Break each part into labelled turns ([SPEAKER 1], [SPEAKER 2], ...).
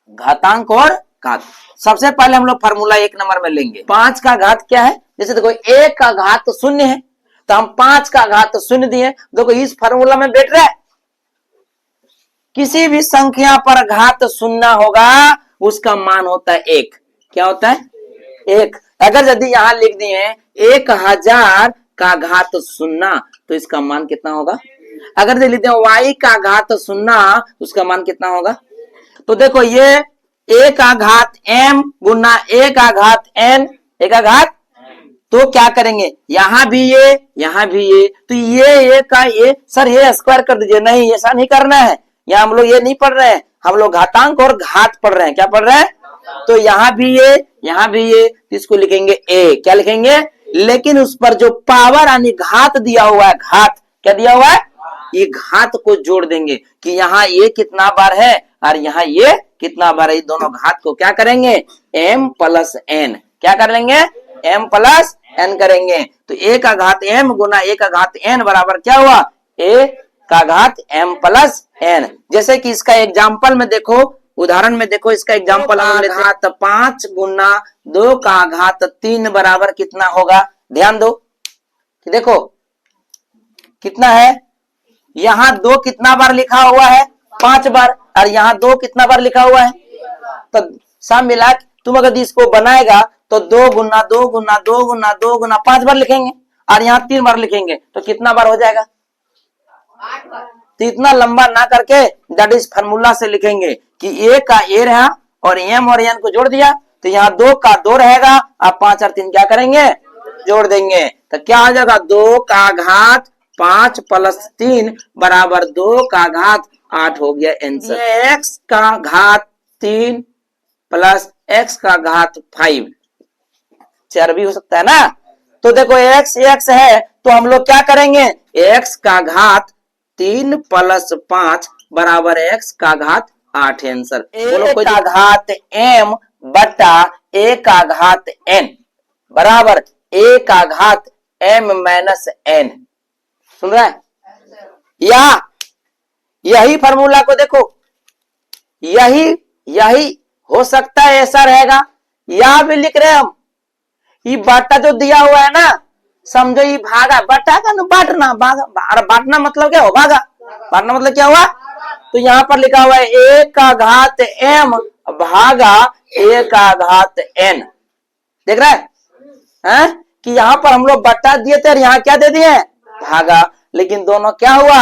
[SPEAKER 1] घातांक और घात। सबसे पहले हम लोग फार्मूला 1 नंबर में लेंगे। 5 का घात क्या है? जैसे देखो 1 का घात 0 है तो हम 5 का घात 0 दिए। देखो इस फार्मूला में बैठ रहा है, किसी भी संख्या पर घात 0 होगा उसका मान होता है 1। क्या होता है? 1। अगर यदि यहां लिख दिए 1000 का घात 0 तो इसका मान कितना होगा? अगर लिख दिए y का घात 0 उसका मान कितना होगा? तो देखो ये a का घात m गुना a का घात n, a का घात, तो क्या करेंगे यहां भी ये यहां भी ये, तो ये का ये सर ये स्क्वायर कर दीजिए। नहीं, ऐसा नहीं करना है, यहाँ हम लोग ये नहीं पढ़ रहे हैं, हम लोग घातांक और घात पढ़ रहे हैं। क्या पढ़ रहे हैं? तो यहाँ भी ये तो इसको लिखेंगे a। क्या लिखेंगे? लेकिन उस पर जो पावर यानी घात दिया हुआ है, घात क्या दिया हुआ है, ये घात को जोड़ देंगे कि यहाँ ये कितना बार है और यहाँ ये कितना बार है। ये दोनों घात को क्या करेंगे? m plus n। क्या कर लेंगे? m प्लस n करेंगे। तो a का घात m गुना a का घात n बराबर क्या हुआ? a का घात m प्लस n। जैसे कि इसका एग्जाम्पल में देखो, उदाहरण में देखो, इसका एग्जाम्पल हम लेते हैं। 5 गुना 2 का घात 3 बराबर कितना होगा? ध्यान दो कि देखो कितना है, यहाँ 2 कितना बार लिखा हुआ है? 5 बार। और यहाँ 2 कितना बार लिखा हुआ है? तो सब मिला तुम अगर इसको बनाएगा तो 2 गुना 2 गुना 2 गुना 2 गुना 5 बार लिखेंगे और यहाँ 3 बार लिखेंगे तो कितना बार हो जाएगा?
[SPEAKER 2] 8 बार।
[SPEAKER 1] तो इतना लंबा ना करके दैट इज फार्मूला से लिखेंगे कि a का a रहा और m और n को जोड़ दिया तो यहाँ 2 का 2 रहेगा, अब 5 और 3 क्या करेंगे? जोड़ देंगे। तो क्या हो जाएगा? 2 का घात 5 प्लस 3 बराबर 2 का घात 8 हो गया आंसर। x का घात 3 प्लस x का घात 5 4 भी हो सकता है ना। तो देखो x है तो हम लोग क्या करेंगे? x का घात 3 प्लस 5 बराबर x का घात 8 आंसर। बोलो कोई का घात m बटा a का घात n बराबर a का घात m माइनस n। सुन रहा है? या यही फार्मूला को देखो, यही हो सकता है ऐसा रहेगा। यहां भी लिख रहे हैं हम, ये बाटा जो दिया हुआ है ना, समझो ये भागा, बाटा का ना बांटना, बांटना मतलब क्या हो? भागा। बांटना मतलब क्या हुआ? तो यहाँ पर लिखा हुआ है a का घात m भागा a का घात n। देख रहा है कि यहाँ पर हम लोग बट्टा दिए थे और यहाँ क्या दे दिए? भागा। लेकिन दोनों क्या हुआ?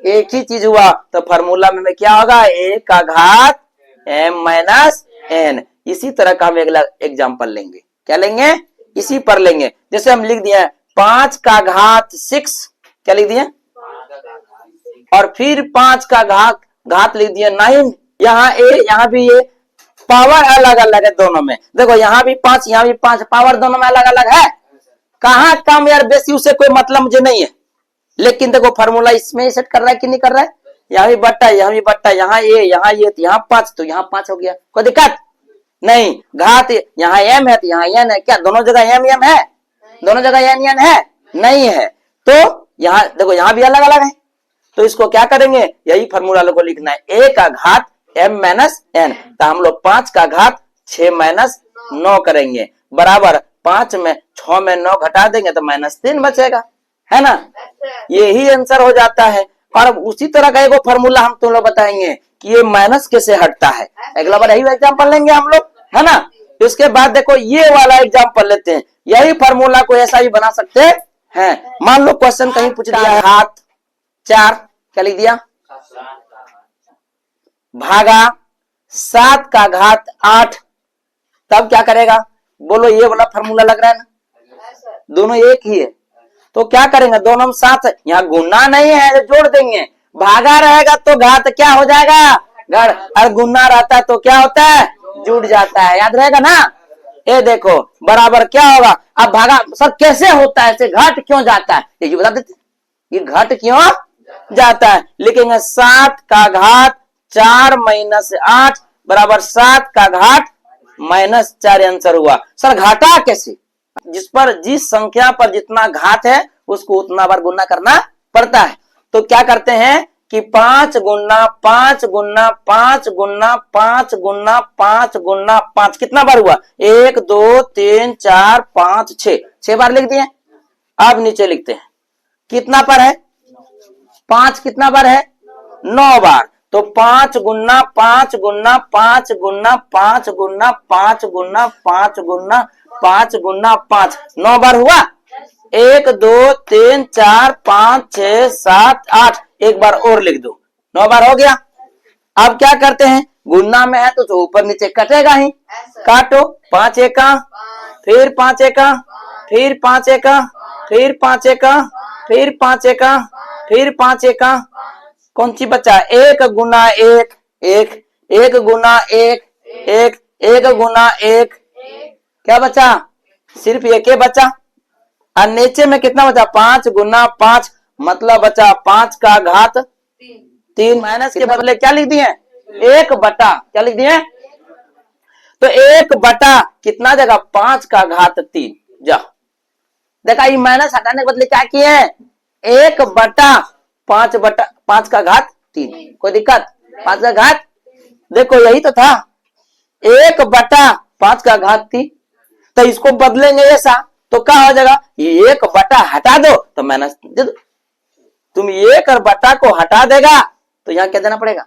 [SPEAKER 1] एक ही चीज हुआ। तो फार्मूला में क्या होगा? a का घात m माइनस n। इसी तरह का हम अगला एग्जाम्पल लेंगे। क्या लेंगे? इसी पर लेंगे। जैसे हम लिख दिए 5 का घात 6, क्या लिख दिए? और फिर 5 का घात लिख दिए 9। यहाँ यहाँ भी ये पावर अलग अलग है दोनों में। देखो यहाँ भी 5 यहाँ भी 5, पावर दोनों में अलग अलग है। कहाँ कम यार बेसी उससे कोई मतलब मुझे नहीं है, लेकिन देखो फार्मूला इसमें सेट कर रहा है कि नहीं कर रहा है? यहाँ भी बट्टा यहाँ भी बट्टा, यहाँ ये तो यहाँ 5 तो यहाँ 5 हो गया, कोई दिक्कत नहीं। घात यहाँ m है तो यहाँ n है, क्या दोनों जगह m है? दोनों जगह n है? नहीं है। तो यहाँ देखो यहाँ भी अलग अलग है, तो इसको क्या करेंगे? यही फार्मूला लोग को लिखना है a का घात m माइनस n। तो हम लोग 5 का घात 6 माइनस 9 करेंगे बराबर 5 में 6 में 9 घटा देंगे तो माइनस 3 बचेगा, है ना। यही आंसर हो जाता है। और उसी तरह का एक फार्मूला हम तुम लोग बताएंगे कि ये माइनस कैसे हटता है। अगला बार यही एग्जाम्पल लेंगे हम लोग, है ना। उसके बाद देखो ये वाला एग्जाम्पल लेते हैं। यही फार्मूला को ऐसा भी बना सकते हैं। मान लो क्वेश्चन कहीं पूछ दिया है घात 4, क्या लिख दिया? भागा 7 का घात 8, तब क्या करेगा? बोलो ये वाला फार्मूला लग रहा है ना, दोनों एक ही है। तो क्या करेंगे? दोनों में 7 है, यहाँ गुना नहीं है तो जोड़ देंगे। भागा रहेगा तो घात क्या हो जाएगा? घड़। और गुना रहता है तो क्या होता है? जुड़ जाता है, याद रहेगा ना। ये देखो बराबर क्या होगा? अब भागा सर कैसे होता है, ऐसे घट क्यों जाता है? ये बता देते, ये घट क्यों जाता है। लिखेंगे 7 का घात 4 माइनस 8 बराबर 7 का घात माइनस 4 आंसर हुआ। सर घाटा कैसे? जिस संख्या पर जितना घात है उसको उतना बार गुना करना पड़ता है। तो क्या करते हैं कि 5 गुना 5 गुना 5 गुना 5 गुना 5 गुना 5 कितना बार हुआ? 1 2 3 4 5 6 बार लिख दिए। अब नीचे लिखते हैं कितना पर है? 5 कितना बार है? 9 बार। तो 5 गुना 5 गुना 5 गुना 5 गुना 5 गुना 5 गुना 5 गुना 5 9 बार हुआ। 1 2 3 4 5 6 7 8 एक बार और लिख दो, 9 बार हो गया। अब क्या करते हैं? गुना में है तो ऊपर नीचे कटेगा ही, काटो। 5 एका, फिर 5 एका, फिर 5 एका, फिर 5 एका, फिर 5 एका, फिर 5 एका, कौन सी बचा? 1 गुना 1 1, 1 गुना 1 1, 1 गुना 1, क्या बचा? सिर्फ एक ही बचा। और नीचे में कितना बचा? 5 गुना 5, मतलब बचा 5 का घात 3। माइनस के बदले क्या लिख दिए? 1 बटा, क्या लिख दिए? तो 1 बटा कितना जगह? 5 का घात 3। जा देखा, ये माइनस हटाने के बदले क्या किए हैं? 1 बटा 5 बटा 5 का घात 3। कोई दिक्कत? 5 का घात, देखो यही तो था, 1 बटा 5 का घात 3। तो इसको बदलेंगे ऐसा तो क्या हो जाएगा? ये 1 बटा हटा दो तो माइनस दे दो। तुम 1 और बटा को हटा देगा तो यहां क्या देना पड़ेगा?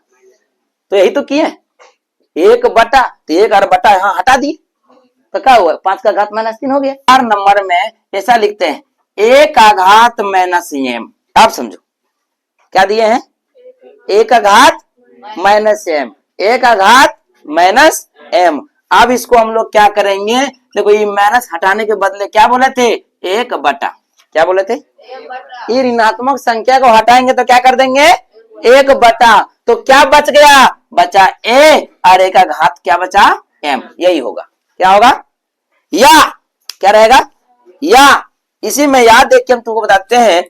[SPEAKER 1] तो यही तो किए, 1 बटा, तो 1 और बटा यहां हटा दिए तो क्या हुआ? 5 का घात -3 हो गया। 4 नंबर में ऐसा लिखते हैं, a का घात -m। आप समझो क्या दिए हैं? a का घात -m, a का घात -m। अब इसको हम लोग क्या करेंगे? देखो, ये माइनस हटाने के बदले क्या बोले थे? 1 बटा, क्या बोले थे? ये ऋणात्मक संख्या को हटाएंगे तो क्या कर देंगे? 1 बटा, तो क्या बच गया? बचा a और a का घात क्या बचा? m। यही होगा, क्या होगा? या क्या रहेगा? या इसी में याद देख के हम तुमको बताते हैं,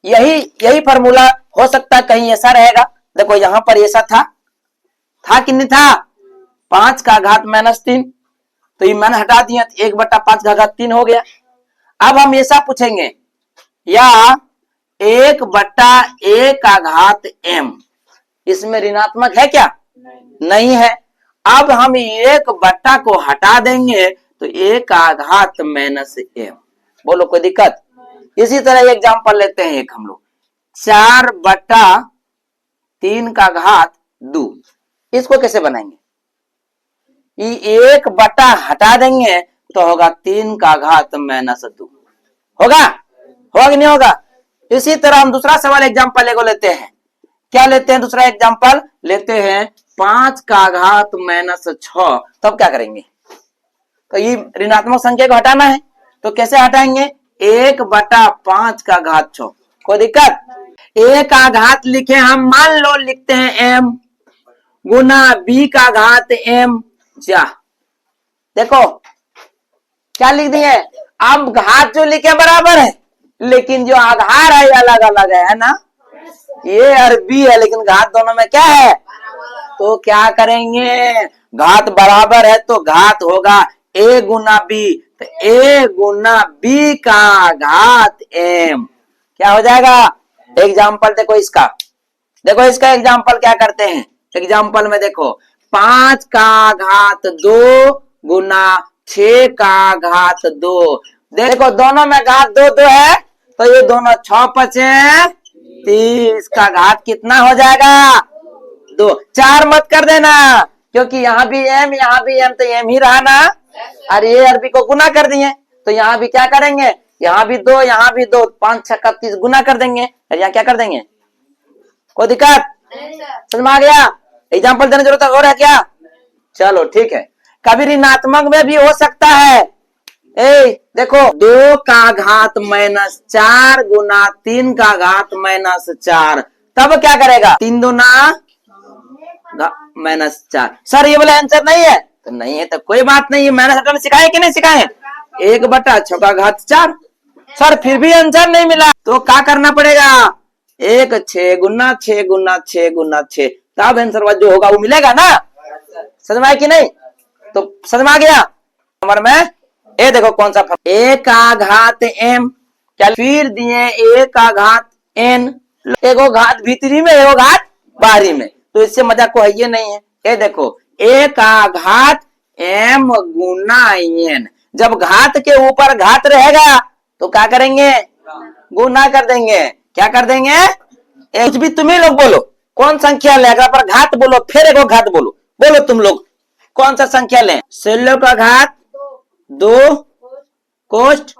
[SPEAKER 1] यही फॉर्मूला हो सकता है कहीं ऐसा रहेगा। देखो यहां पर ऐसा था कि नहीं था? 5 का घात -3, तो ये मैंने हटा दिया, 1 बटा 5 का घात 3 हो गया। अब हम ऐसा पूछेंगे, या 1 बटा a का घात m, इसमें ऋणात्मक है क्या? नहीं है। अब हम 1 बटा को हटा देंगे तो a का घात -m। बोलो कोई दिक्कत? इसी तरह एग्जांपल लेते हैं एक हम लोग, 4 बटा 3 का घात 2। इसको कैसे बनाएंगे? 1 बटा हटा देंगे तो होगा 3 का घात -2। होगा कि नहीं होगा? इसी तरह हम दूसरा सवाल एग्जांपल एगो लेते हैं। क्या लेते हैं? दूसरा एग्जांपल लेते हैं 5 का घात -6। तब क्या करेंगे? तो ये ऋणात्मक संख्या को हटाना है तो कैसे हटाएंगे? 1 बटा 5 का घात 6। कोई दिक्कत? a का घात लिखे हम, मान लो लिखते हैं m, गुना b का घात m। जा देखो क्या लिख दिए? अब घात जो लिखे बराबर है, लेकिन जो आधार है अलग अलग है ना? ये और b है, लेकिन घात दोनों में क्या है? तो क्या करेंगे? घात बराबर है तो घात होगा a गुना b, तो a गुना b का घात m। क्या हो जाएगा? एग्जाम्पल देखो इसका, एग्जाम्पल क्या करते हैं? एग्जाम्पल में देखो, 5 का घात 2 गुना 6 का घात 2। देखो दोनों में घात 2 2 है तो ये दोनों 6 बचे 30 का घात कितना हो जाएगा? 2। 4 मत कर देना, क्योंकि यहाँ भी m यहाँ भी m, तो m ही रहा ना। और ये अरबी को गुना कर दिए तो यहाँ भी क्या करेंगे? यहाँ भी 2 यहाँ भी 2, 5 6 30 गुना कर देंगे और यहाँ क्या कर देंगे? कोई दिक्कत? समझ में आ गया? एग्जाम्पल देने की जरूरत और है क्या? चलो ठीक है। कभी ऋणात्मक में भी हो सकता है। देखो 2 का घात -4 गुना 3 का घात -4, तब क्या करेगा? 3 दूना -4। सर ये वाला आंसर नहीं है? तो नहीं है तो कोई बात नहीं है, मैंने हटाना सिखाए कि नहीं सिखाए? 1 बटा 6 का घात 4। सर फिर भी आंसर नहीं मिला तो क्या करना पड़ेगा? 1 6 गुना 6 गुना 6 गुना 6, तब आंसर जो होगा वो मिलेगा ना। समझ में आया कि नहीं? तो समझ में आ गया? नंबर में ए देखो कौन सा a का घात m, क्या फिर दिए a का घात n, एगो घात भीतरी में एगो घात बाहरी में, तो इससे मजाक को है ये नहीं है। ये देखो ए का घात m गुना n, जब घात के ऊपर घात रहेगा तो क्या करेंगे, गुना कर देंगे। क्या कर देंगे, कुछ भी तुम ही लोग बोलो, कौन संख्या ले, अगर पर घात बोलो फिर एगो घात बोलो, बोलो तुम लोग कौन सा संख्या लें। 16 का घात 2 कोष्ठ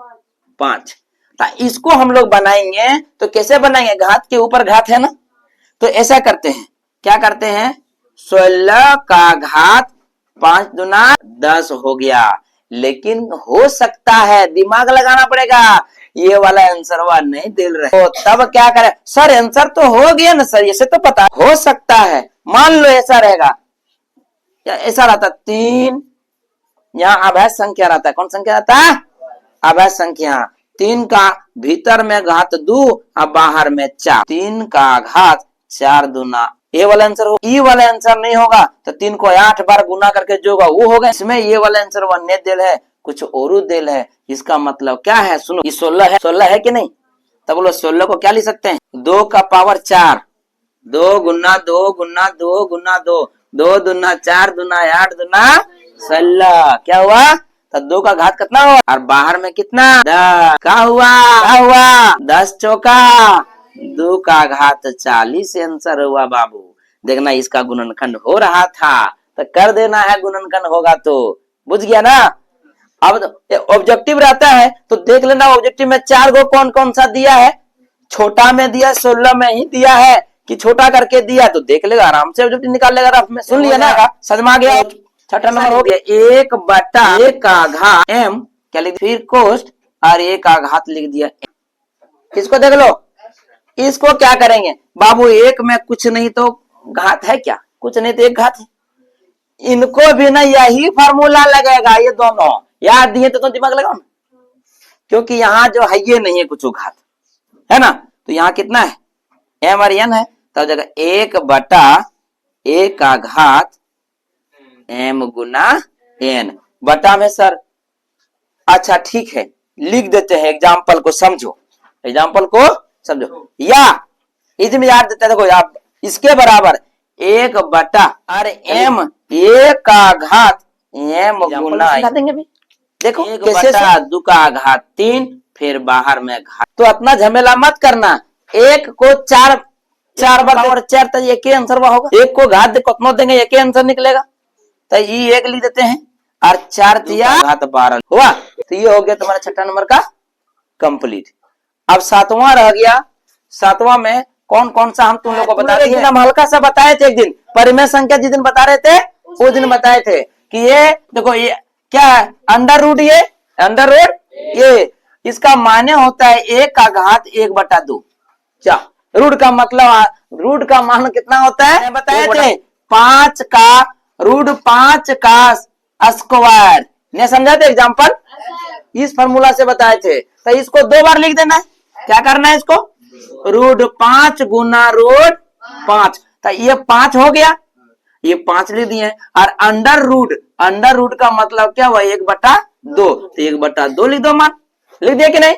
[SPEAKER 1] 5। तो इसको हम लोग बनाएंगे तो कैसे बनाएंगे, घात के ऊपर घात है ना, तो ऐसा करते हैं, क्या करते हैं, 16 का घात 5 दुना 10 हो गया। लेकिन हो सकता है, दिमाग लगाना पड़ेगा, ये वाला आंसर वह नहीं दे रहे तो तब क्या करें, सर आंसर तो हो गया ना सर, ऐसे तो पता हो सकता है, मान लो ऐसा रहेगा, या ऐसा रहता 3, यहाँ अभेद संख्या रहता है, कौन संख्या रहता है, अभेद संख्या। 3 का भीतर में घात 2 और बाहर में 4, 3 का घात 4 दुना, ये वाला आंसर हो, ये वाला आंसर नहीं होगा तो 3 को 8 बार गुना करके जो होगा वो होगा। इसमें ये वाला आंसर वन्य दिल है, कुछ और दिल है, इसका मतलब क्या है, सुनो, ये 16 है कि नहीं, तब बोलो 16 को क्या लिख सकते हैं, 2 का पावर 4, 2 गुना 2 गुना 2 गुना 2, 2 दुना 4 दुना 8 दुना 16, क्या हुआ, तो 2 का घात कितना हुआ, और बाहर में कितना 10, क्या हुआ 10 चौका 2 का घात 40 आंसर हुआ बाबू। देखना इसका गुणनखंड हो रहा था तो कर देना है, गुणनखंड होगा तो, बुझ गया ना। अब ऑब्जेक्टिव रहता है तो देख लेना ऑब्जेक्टिव में 4 गो कौन कौन सा दिया है, छोटा में दिया, 16 में ही दिया है कि छोटा करके दिया, तो देख लेगा आराम से ऑब्जेक्टिव निकाल लेगा। आप में सुन लिया ना, सदमा गया, छठा नंबर हो गया, 1/1 का घात m, क्या लिख, फिर कोष्ठ और 1 का घात लिख दिया। इसको देख लो, इसको क्या करेंगे बाबू, 1 में कुछ नहीं तो घात है, क्या कुछ नहीं तो 1 घात है, इनको भी ना यही फॉर्मूला लगेगा, ये दोनों याद दिए तो दिमाग लगाओ ना, क्योंकि यहाँ जो है ये नहीं है कुछ घात है ना, तो यहाँ कितना है, m और n है, तो जगह 1/1 का घात m गुना n बटा में सर। अच्छा ठीक है, लिख देते हैं, एग्जाम्पल को समझो, एग्जाम्पल को समझो, या इसमें याद देते हैं, देखो आप इसके बराबर 1/, अरे m 1 का घात m गुना, देखो कैसे 2 का घात 3, फिर बाहर में घात, तो अपना झमेला मत करना, 1 को 4 बार और 4 तो एक ही आंसर होगा, 1 को घात कितना देंगे एक ही आंसर निकलेगा, तो ये 1 लिख देते हैं, और 4 दिया घात 12 हुआ, तो ये हो गया तुम्हारा छठा नंबर का कंप्लीट। अब 7वां रह गया, 7वां में कौन कौन सा हम तुम लोग को बता दिए, हम हल्का सा बताए थे एक दिन, परिमेय संख्या जिस दिन बता रहे थे उस दिन बताए थे कि ये देखो ये क्या है, अंडर रूट, ये अंडर रूट, ये इसका माने होता है 1 का घात 1/2। क्या रूट का मतलब, रूट का मान कितना होता है बताए थे, 5 का रूट 5 का स्क्वायर, ने समझा थे एग्जाम्पल, इस फॉर्मूला से बताए थे, तो इसको 2 बार लिख देना है, क्या करना है इसको, रूट 5 गुना रूट 5, तो ये 5 हो गया, ये 5 लिख दिए, और अंडर रूट का मतलब क्या हुआ 1/2, तो 1/2 लिख दो, मान लिख दिया कि नहीं,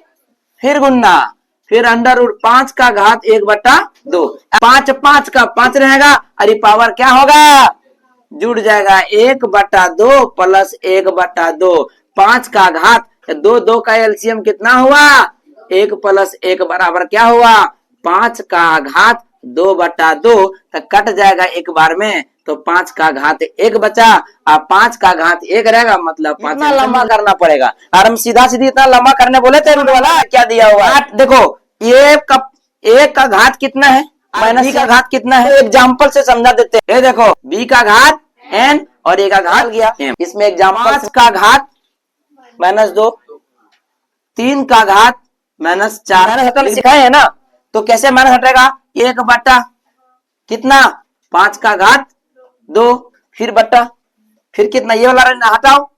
[SPEAKER 1] फिर गुना, फिर अंडर रूट 5 का घात 1/2, 5 का 5 रहेगा, अरे पावर क्या होगा, जुड़ जाएगा 1/2 प्लस 1/2, 5 का घात 2 का एलसीएम कितना हुआ, 1 प्लस 1 बराबर क्या हुआ, 5 का घात 2/2, तो कट जाएगा एक बार में, तो 5 का घात 1 बचा, और 5 का घात 1 रहेगा, मतलब 5 इतना लंबा करना पड़ेगा, और हम सीधा सीधी इतना लंबा करने बोले थे, रूट वाला क्या दिया हुआ है, देखो ये 1 का घात कितना है, माइनस b का घात कितना है, एग्जाम्पल से समझा देते हैं, ये देखो b का घात n और a का घात गया m, इसमें एग्जाम्पल, 5 का घात -2, 3 का घात -4 सिखाए है ना, तो कैसे माइनस हटेगा, 1/, कितना 5 का घात 2, फिर बट्टा, फिर कितना ये वाला हटाओ,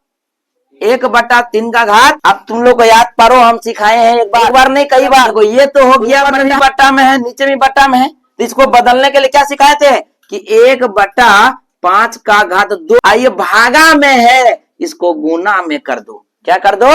[SPEAKER 1] 1/3 का घात, अब तुम लोग को याद पारो, हम सिखाए हैं एक बार नहीं कई बार, ये तो हो गया बट्टा में है, नीचे भी बट्टा में है, तो इसको बदलने के लिए क्या सिखाए थे कि 1/5 का घात 2, आइए भागा में है, इसको गुना में कर दो, क्या कर दो,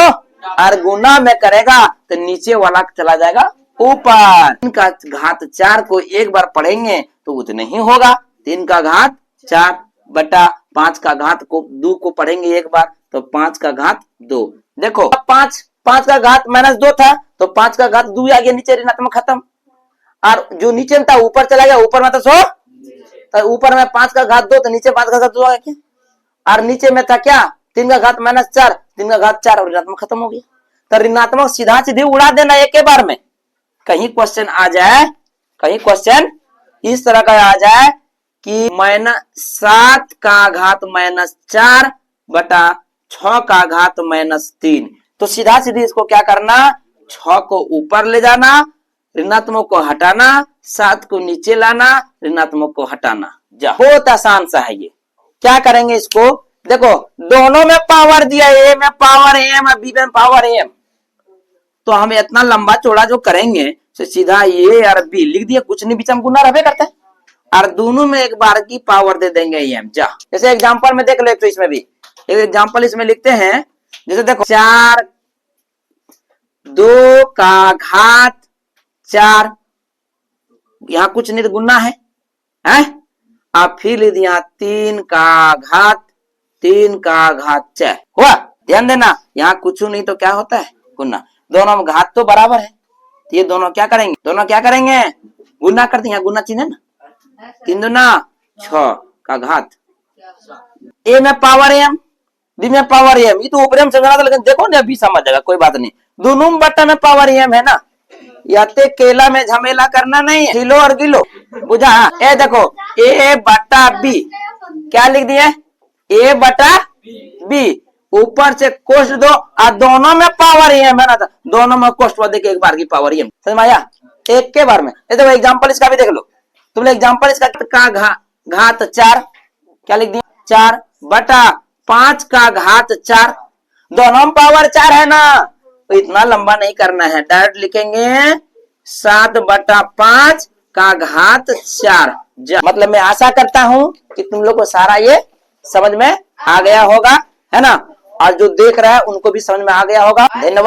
[SPEAKER 1] और गुना में करेगा तो नीचे वाला चला जाएगा ऊपर। 3 का घात 4 को एक बार पढ़ेंगे तो उतने ही होगा। 3 का घात 4 बटा 5 का घात को 2 को पढ़ेंगे एक बार तो 5 का घात 2। देखो 5 का घात -2 था तो 5 का घात 2 आ गया नीचे, ऋणात्मक खत्म। और जो नीचे में था ऊपर चला गया, ऊपर में तो ऊपर में 5 का घात 2 तो नीचे 5 का घात 2 आ गया। और नीचे में था क्या 3 का घात -4, 3 का घात 4 और ऋणात्मक खत्म हो गया। तो ऋणात्मक सीधा सीधी उड़ा देना एक के बार में। कहीं क्वेश्चन आ जाए, कहीं क्वेश्चन इस तरह का आ जाए कि -7 का घात -4 बटा 6 का घात -3, तो सीधा सीधी इसको क्या करना, 6 को ऊपर ले जाना, ऋणात्मक को हटाना, 7 को नीचे लाना, ऋणात्मक को हटाना। जा बहुत आसान सा है ये। क्या करेंगे इसको, देखो दोनों में पावर दिया, ए में पावर एम और बी में पावर एम, तो हम इतना लंबा चौड़ा जो करेंगे तो सीधा ए और बी लिख दिया, कुछ नहीं बीच में गुना रहे करता है, और दोनों में एक बार की पावर दे देंगे एम। जा जैसे एग्जांपल में देख लो, तो इसमें भी एक एग्जांपल इसमें लिखते हैं, जैसे देखो 4 2 का घात 4, यहाँ कुछ नहीं तो गुना है, आप फिर लिख दिया 3 का घात 4 हुआ। ध्यान देना यहाँ कुछ नहीं तो क्या होता है गुना, दोनों में घात तो बराबर है, तो ये दोनों क्या करेंगे, दोनों क्या करेंगे गुना करते हैं, गुना चिन्ह है ना, 3 दूना 6 का घात, ए में पावर एम बी में पावर एम, ये तो ऊपर में समझना था, लेकिन देखो ना अभी समझ जाएगा, कोई बात नहीं। दोनों बट्टा में पावर एम है ना, याते केला में झमेला करना नहीं, किलो और किलो बुझा। ए देखो ए बटा बी क्या लिख दिए, ए बटा बी, ऊपर से कोष्ट दो और दोनों में पावर एम है ना, दोनों में कोष्ट दे के एक बार की पावर एम, समझ में आया, एक के बार में। ये देखो एग्जांपल इसका भी देख लो, तुम लोग एग्जांपल इसका का घात 4 क्या लिख दिया, 4 बटा 5 का घात 4, दोनों में पावर 4 है ना, तो इतना लंबा नहीं करना है, डायरेक्ट लिखेंगे 7 बटा 5 का घात 4। मतलब मैं आशा करता हूं कि तुम लोग को सारा ये समझ में आ गया होगा, है ना, और जो देख रहा है उनको भी समझ में आ गया होगा। धन्यवाद।